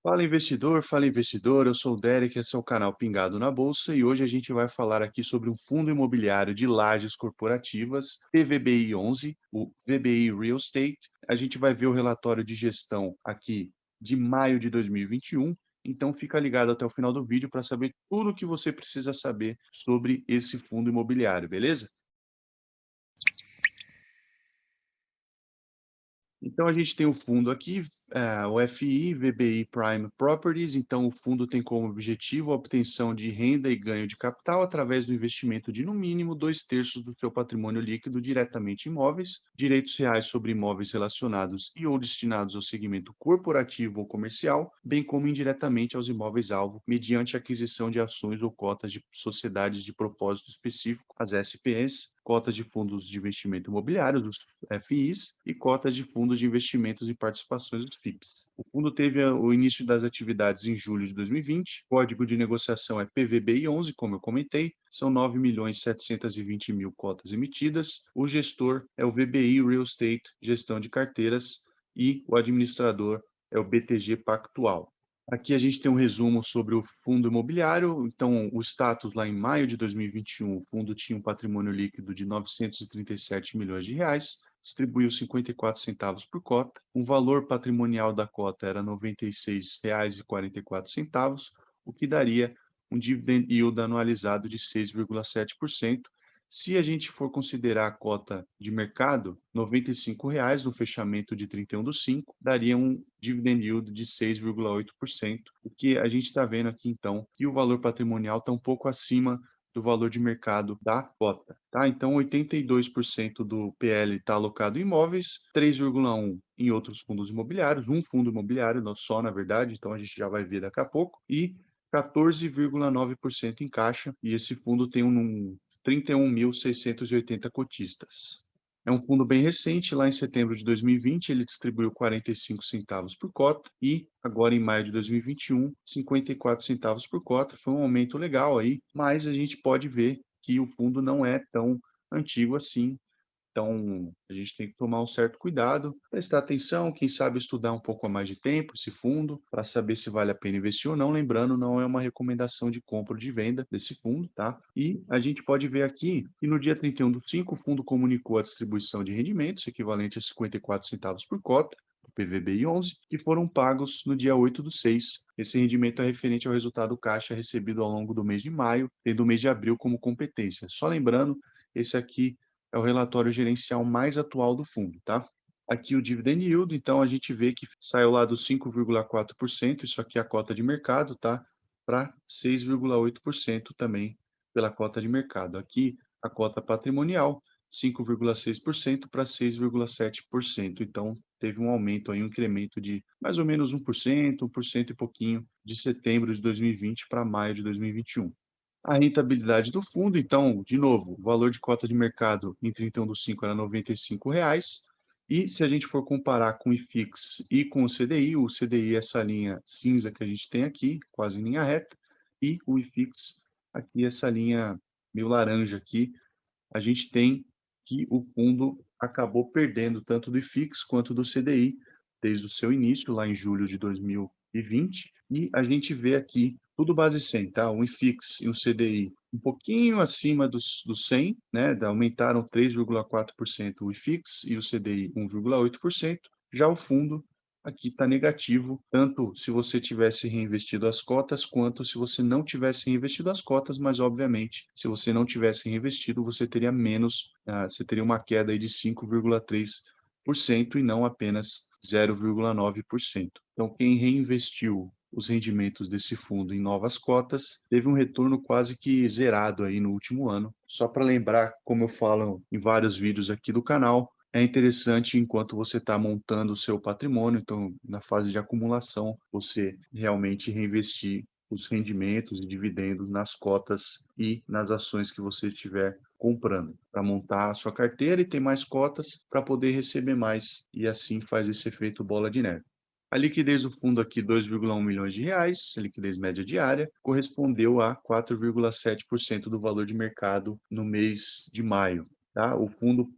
Fala investidor, eu sou o Derek, esse é o canal Pingado na Bolsa e hoje a gente vai falar aqui sobre um fundo imobiliário de lajes corporativas, PVBI 11, o VBI Real Estate. A gente vai ver o relatório de gestão aqui de maio de 2021, então fica ligado até o final do vídeo para saber tudo o que você precisa saber sobre esse fundo imobiliário, beleza? Então, a gente tem o fundo aqui, o FI, VBI Prime Properties. Então, o fundo tem como objetivo a obtenção de renda e ganho de capital através do investimento de, no mínimo, 2/3 do seu patrimônio líquido diretamente em imóveis, direitos reais sobre imóveis relacionados e ou destinados ao segmento corporativo ou comercial, bem como indiretamente aos imóveis-alvo, mediante aquisição de ações ou cotas de sociedades de propósito específico, as SPS, cotas de fundos de investimento imobiliário, dos FIs, e cotas de fundos de investimentos e participações dos FIPs. O fundo teve o início das atividades em julho de 2020, o código de negociação é PVBI 11, como eu comentei, são 9.720.000 cotas emitidas, o gestor é o VBI Real Estate, gestão de carteiras, e o administrador é o BTG Pactual. Aqui a gente tem um resumo sobre o fundo imobiliário. Então, o status lá em maio de 2021, o fundo tinha um patrimônio líquido de 937 milhões de reais, distribuiu 54 centavos por cota. O valor patrimonial da cota era R$ 96,44, o que daria um dividend yield anualizado de 6,7%. Se a gente for considerar a cota de mercado, R$ 95 no fechamento de 31/5, daria um dividend yield de 6,8%, o que a gente está vendo aqui, então, que o valor patrimonial está um pouco acima do valor de mercado da cota, tá? Então, 82% do PL está alocado em imóveis, 3,1% em outros fundos imobiliários, um fundo imobiliário, não só, na verdade, então a gente já vai ver daqui a pouco, e 14,9% em caixa, e esse fundo tem 31.680 cotistas. É um fundo bem recente, lá em setembro de 2020, ele distribuiu 45 centavos por cota e agora em maio de 2021, 54 centavos por cota. Foi um aumento legal aí, mas a gente pode ver que o fundo não é tão antigo assim. Então, a gente tem que tomar um certo cuidado, prestar atenção, quem sabe estudar um pouco a mais de tempo esse fundo, para saber se vale a pena investir ou não. Lembrando, não é uma recomendação de compra ou de venda desse fundo, tá? E a gente pode ver aqui que no dia 31/5, o fundo comunicou a distribuição de rendimentos, equivalente a 54 centavos por cota, do PVBI 11, que foram pagos no dia 8/6. Esse rendimento é referente ao resultado caixa recebido ao longo do mês de maio, tendo o mês de abril como competência. Só lembrando, esse aqui é o relatório gerencial mais atual do fundo, tá? Aqui o dividend yield, então a gente vê que saiu lá dos 5,4%, isso aqui é a cota de mercado, tá? Para 6,8% também pela cota de mercado. Aqui a cota patrimonial, 5,6% para 6,7%. Então teve um aumento aí, um incremento de mais ou menos 1% e pouquinho, de setembro de 2020 para maio de 2021. A rentabilidade do fundo, então, de novo, o valor de cota de mercado em 31/5 era R$ 95. E se a gente for comparar com o IFIX e com o CDI é essa linha cinza que a gente tem aqui, quase em linha reta, e o IFIX aqui, essa linha meio laranja aqui, a gente tem que o fundo acabou perdendo tanto do IFIX quanto do CDI desde o seu início, lá em julho de 2020, e a gente vê aqui tudo base 100, tá? Um IFIX e um CDI um pouquinho acima dos 100, né? Aumentaram 3,4% o IFIX e o CDI 1,8%. Já o fundo aqui está negativo, tanto se você tivesse reinvestido as cotas, quanto se você não tivesse reinvestido as cotas, mas obviamente, se você não tivesse reinvestido, você teria menos, você teria uma queda aí de 5,3% e não apenas 0,9%. Então, quem reinvestiu os rendimentos desse fundo em novas cotas teve um retorno quase que zerado aí no último ano. Só para lembrar, como eu falo em vários vídeos aqui do canal, é interessante enquanto você está montando o seu patrimônio, então na fase de acumulação, você realmente reinvestir os rendimentos e dividendos nas cotas e nas ações que você estiver comprando, para montar a sua carteira e ter mais cotas para poder receber mais, e assim faz esse efeito bola de neve. A liquidez do fundo aqui, 2,1 milhões de reais, a liquidez média diária, correspondeu a 4,7% do valor de mercado no mês de maio. Tá? O fundo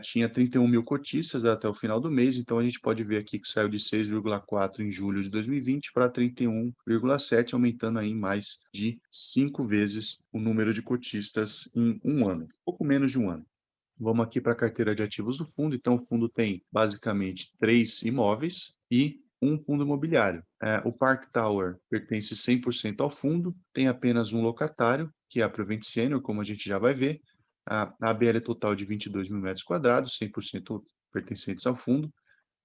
tinha 31 mil cotistas até o final do mês, então a gente pode ver aqui que saiu de 6,4 em julho de 2020 para 31,7, aumentando aí mais de 5 vezes o número de cotistas em um ano, pouco menos de um ano. Vamos aqui para a carteira de ativos do fundo. Então, o fundo tem basicamente 3 imóveis e um fundo imobiliário. O Park Tower pertence 100% ao fundo, tem apenas um locatário, que é a Prevent Senior, como a gente já vai ver. A ABL é total de 22 mil metros quadrados, 100% pertencentes ao fundo,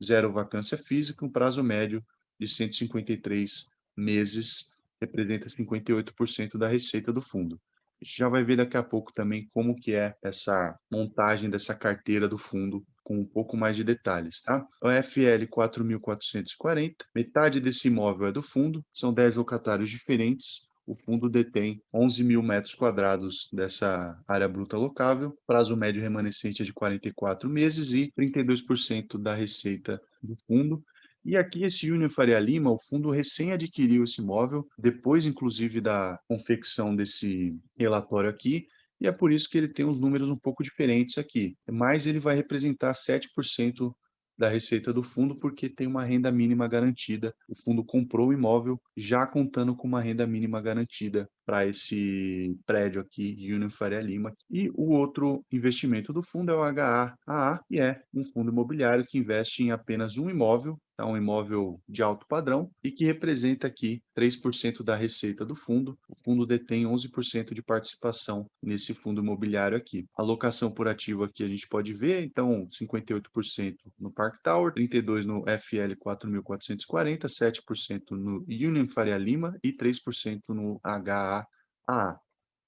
zero vacância física, um prazo médio de 153 meses, representa 58% da receita do fundo. A gente já vai ver daqui a pouco também como que é essa montagem dessa carteira do fundo com um pouco mais de detalhes, tá? O FL 4.440, metade desse imóvel é do fundo, são 10 locatários diferentes, o fundo detém 11 mil metros quadrados dessa área bruta locável, prazo médio remanescente é de 44 meses e 32% da receita do fundo. E aqui esse Júnior Faria Lima, o fundo recém adquiriu esse imóvel, depois inclusive da confecção desse relatório aqui, e é por isso que ele tem uns números um pouco diferentes aqui. Mas ele vai representar 7% da receita do fundo, porque tem uma renda mínima garantida. O fundo comprou o imóvel já contando com uma renda mínima garantida para esse prédio aqui, Júnior Faria Lima. E o outro investimento do fundo é o HAA, que é um fundo imobiliário que investe em apenas um imóvel, tá? Um imóvel de alto padrão, e que representa aqui 3% da receita do fundo. O fundo detém 11% de participação nesse fundo imobiliário aqui. A alocação por ativo aqui a gente pode ver, então 58% no Park Tower, 32% no FL 4.440, 7% no Union Faria Lima e 3% no HAA.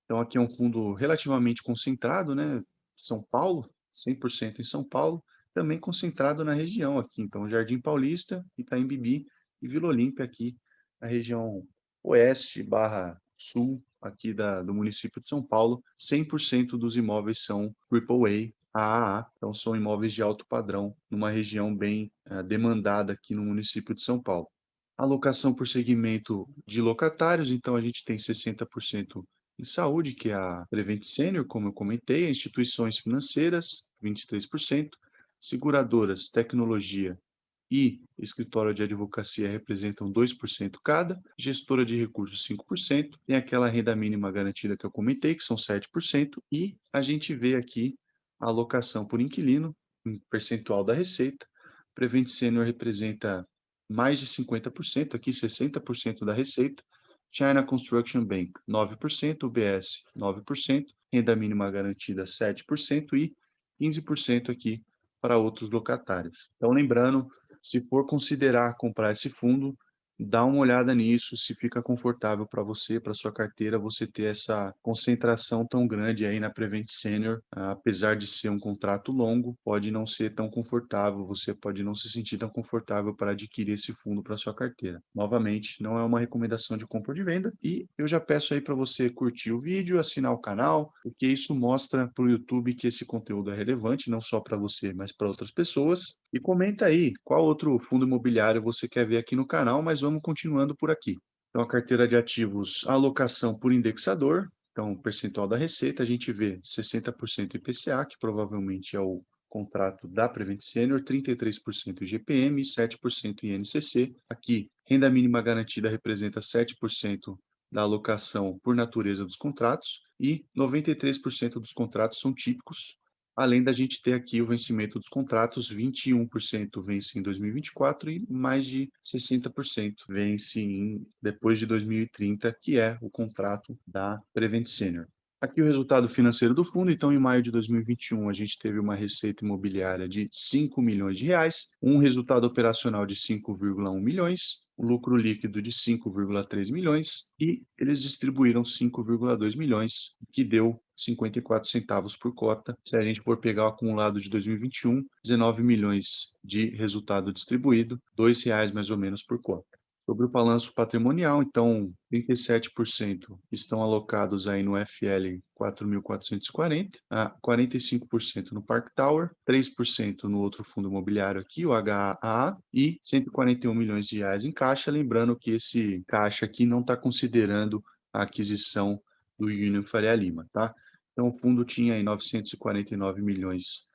Então aqui é um fundo relativamente concentrado, né? São Paulo, 100% em São Paulo, também concentrado na região aqui. Então Jardim Paulista, Itaim Bibi e Vila Olímpia aqui, na região oeste barra sul aqui do município de São Paulo. 100% dos imóveis são AAA, então são imóveis de alto padrão, numa região bem demandada aqui no município de São Paulo. Alocação por segmento de locatários, então a gente tem 60% em saúde, que é a Prevent Senior, como eu comentei, instituições financeiras, 23%, seguradoras, tecnologia e escritório de advocacia representam 2% cada, gestora de recursos 5%, tem aquela renda mínima garantida que eu comentei, que são 7%, e a gente vê aqui a alocação por inquilino, em percentual da receita. Prevent Senior representa mais de 50%, aqui 60% da receita. China Construction Bank, 9%, UBS, 9%, renda mínima garantida, 7% e 15% aqui para outros locatários. Então, lembrando, se for considerar comprar esse fundo, dá uma olhada nisso, se fica confortável para você, para sua carteira, você ter essa concentração tão grande aí na Prevent Senior, apesar de ser um contrato longo, pode não ser tão confortável, você pode não se sentir tão confortável para adquirir esse fundo para sua carteira. Novamente, não é uma recomendação de compra ou de venda, e eu já peço aí para você curtir o vídeo, assinar o canal, porque isso mostra para o YouTube que esse conteúdo é relevante, não só para você, mas para outras pessoas. E comenta aí qual outro fundo imobiliário você quer ver aqui no canal, mas vamos continuando por aqui. Então, a carteira de ativos, alocação por indexador, então, o percentual da receita, a gente vê 60% IPCA, que provavelmente é o contrato da Prevent Senior, 33% IGPM e 7% INCC. Aqui, renda mínima garantida representa 7% da alocação por natureza dos contratos e 93% dos contratos são típicos, além da gente ter aqui o vencimento dos contratos, 21% vence em 2024 e mais de 60% vence depois de 2030, que é o contrato da Prevent Senior. Aqui o resultado financeiro do fundo. Então, em maio de 2021, a gente teve uma receita imobiliária de 5 milhões de reais, um resultado operacional de 5,1 milhões, um lucro líquido de 5,3 milhões e eles distribuíram 5,2 milhões, que deu 54 centavos por cota. Se a gente for pegar o acumulado de 2021, 19 milhões de resultado distribuído, R$ 2 mais ou menos por cota. Sobre o balanço patrimonial, então, 37% estão alocados aí no FL 4.440, 45% no Park Tower, 3% no outro fundo imobiliário aqui, o HAA, e 141 milhões de reais em caixa. Lembrando que esse caixa aqui não está considerando a aquisição do Union Faria Lima, tá? Então, o fundo tinha aí 949 milhões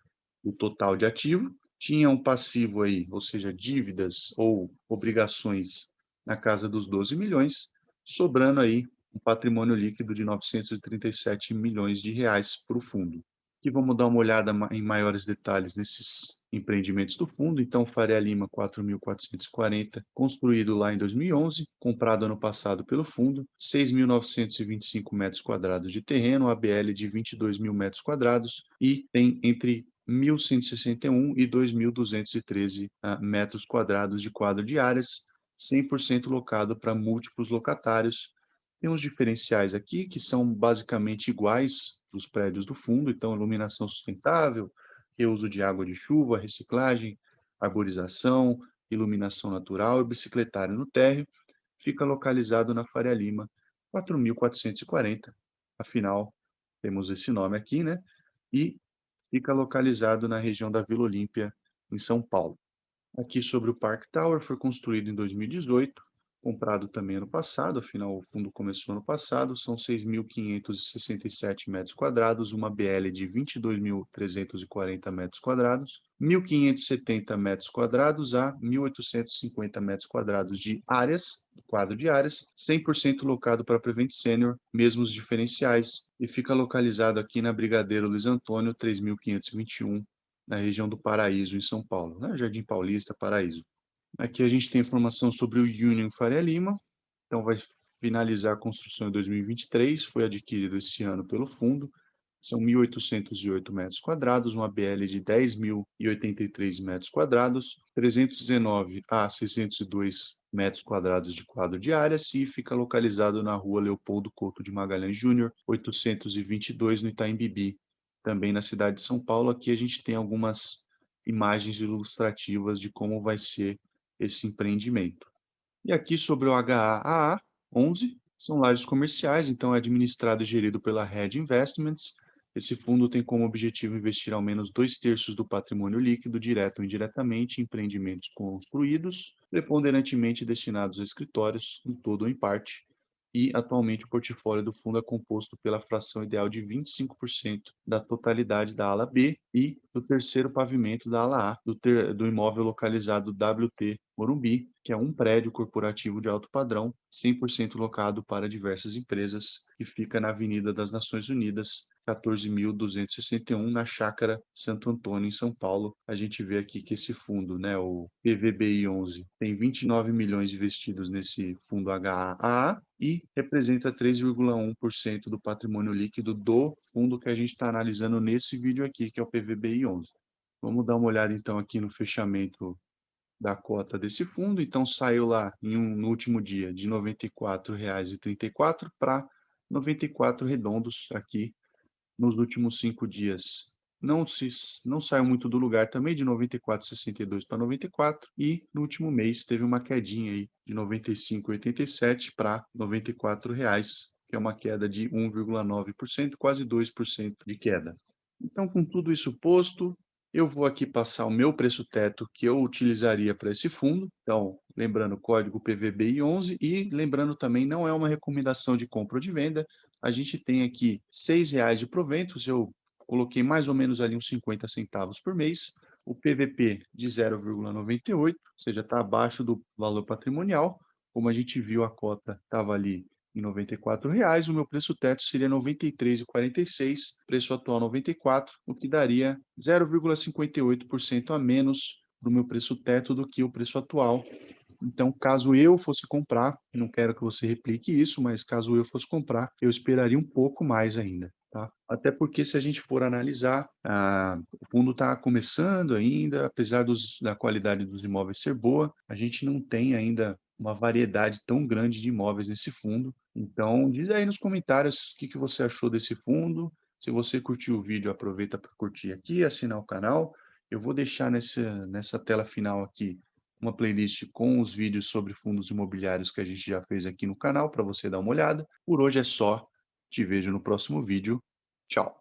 o total de ativo, tinha um passivo aí, ou seja, dívidas ou obrigações na casa dos 12 milhões, sobrando aí um patrimônio líquido de 937 milhões de reais para o fundo. Aqui vamos dar uma olhada em maiores detalhes nesses empreendimentos do fundo. Então, Faria Lima 4.440, construído lá em 2011, comprado ano passado pelo fundo, 6.925 metros quadrados de terreno, ABL de 22 mil metros quadrados e tem entre 1.161 e 2.213 metros quadrados de quadra de áreas, 100% locado para múltiplos locatários. Tem uns diferenciais aqui que são basicamente iguais dos prédios do fundo, então iluminação sustentável, reuso de água de chuva, reciclagem, arborização, iluminação natural e bicicletário no térreo. Fica localizado na Faria Lima 4.440, afinal temos esse nome aqui, né? E fica localizado na região da Vila Olímpia, em São Paulo. Aqui sobre o Park Tower, foi construído em 2018, comprado também ano passado, afinal o fundo começou ano passado, são 6.567 metros quadrados, uma BL de 22.340 metros quadrados, 1.570 metros quadrados a 1.850 metros quadrados de áreas, quadro de áreas, 100% locado para Prevent Senior, mesmos diferenciais, e fica localizado aqui na Brigadeiro Luiz Antônio, 3.521, na região do Paraíso, em São Paulo, né? Jardim Paulista, Paraíso. Aqui a gente tem informação sobre o Union Faria Lima, então vai finalizar a construção em 2023, foi adquirido esse ano pelo fundo, são 1.808 metros quadrados, uma BL de 10.083 metros quadrados, 319 a 602 metros quadrados de quadro de áreas e fica localizado na rua Leopoldo Couto de Magalhães Júnior, 822, no Itaim Bibi, também na cidade de São Paulo. Aqui a gente tem algumas imagens ilustrativas de como vai ser esse empreendimento. E aqui sobre o HAAA 11, são lares comerciais, então é administrado e gerido pela Red Investments. Esse fundo tem como objetivo investir ao menos 2/3 do patrimônio líquido, direto ou indiretamente, em empreendimentos construídos, preponderantemente destinados a escritórios, em todo ou em parte, e atualmente o portfólio do fundo é composto pela fração ideal de 25% da totalidade da ala B e do terceiro pavimento da ala A, do imóvel localizado WT Morumbi, que é um prédio corporativo de alto padrão, 100% locado para diversas empresas, que fica na Avenida das Nações Unidas, 14.261, na Chácara Santo Antônio, em São Paulo. A gente vê aqui que esse fundo, né, o PVBI 11, tem 29 milhões investidos nesse fundo HAA e representa 3,1% do patrimônio líquido do fundo que a gente está analisando nesse vídeo aqui, que é o PVBI 11. Vamos dar uma olhada então aqui no fechamento da cota desse fundo. Então saiu lá no último dia de R$ 94,34 para 94 redondos aqui nos últimos 5 dias. Não saiu muito do lugar também, de 94,62 para 94, e no último mês teve uma quedinha aí de 95,87 para R$ 94, que é uma queda de 1,9%, quase 2% de queda. Então, com tudo isso posto, eu vou aqui passar o meu preço teto que eu utilizaria para esse fundo. Então, lembrando o código PVBI 11 e lembrando também, não é uma recomendação de compra ou de venda. A gente tem aqui R$ 6 de proventos, eu coloquei mais ou menos ali uns 50 centavos por mês. O PVP de 0,98, ou seja, está abaixo do valor patrimonial. Como a gente viu, a cota estava ali em R$ 94, o meu preço teto seria R$ 93,46, preço atual R$ 94, o que daria 0,58% a menos do meu preço teto do que o preço atual. Então, caso eu fosse comprar, não quero que você replique isso, mas caso eu fosse comprar, eu esperaria um pouco mais ainda, tá? Até porque se a gente for analisar, o fundo está começando ainda, apesar da qualidade dos imóveis ser boa, a gente não tem ainda uma variedade tão grande de imóveis nesse fundo. Então, diz aí nos comentários o que você achou desse fundo. Se você curtiu o vídeo, aproveita para curtir aqui, assinar o canal. Eu vou deixar nessa tela final aqui uma playlist com os vídeos sobre fundos imobiliários que a gente já fez aqui no canal para você dar uma olhada. Por hoje é só. Te vejo no próximo vídeo. Tchau.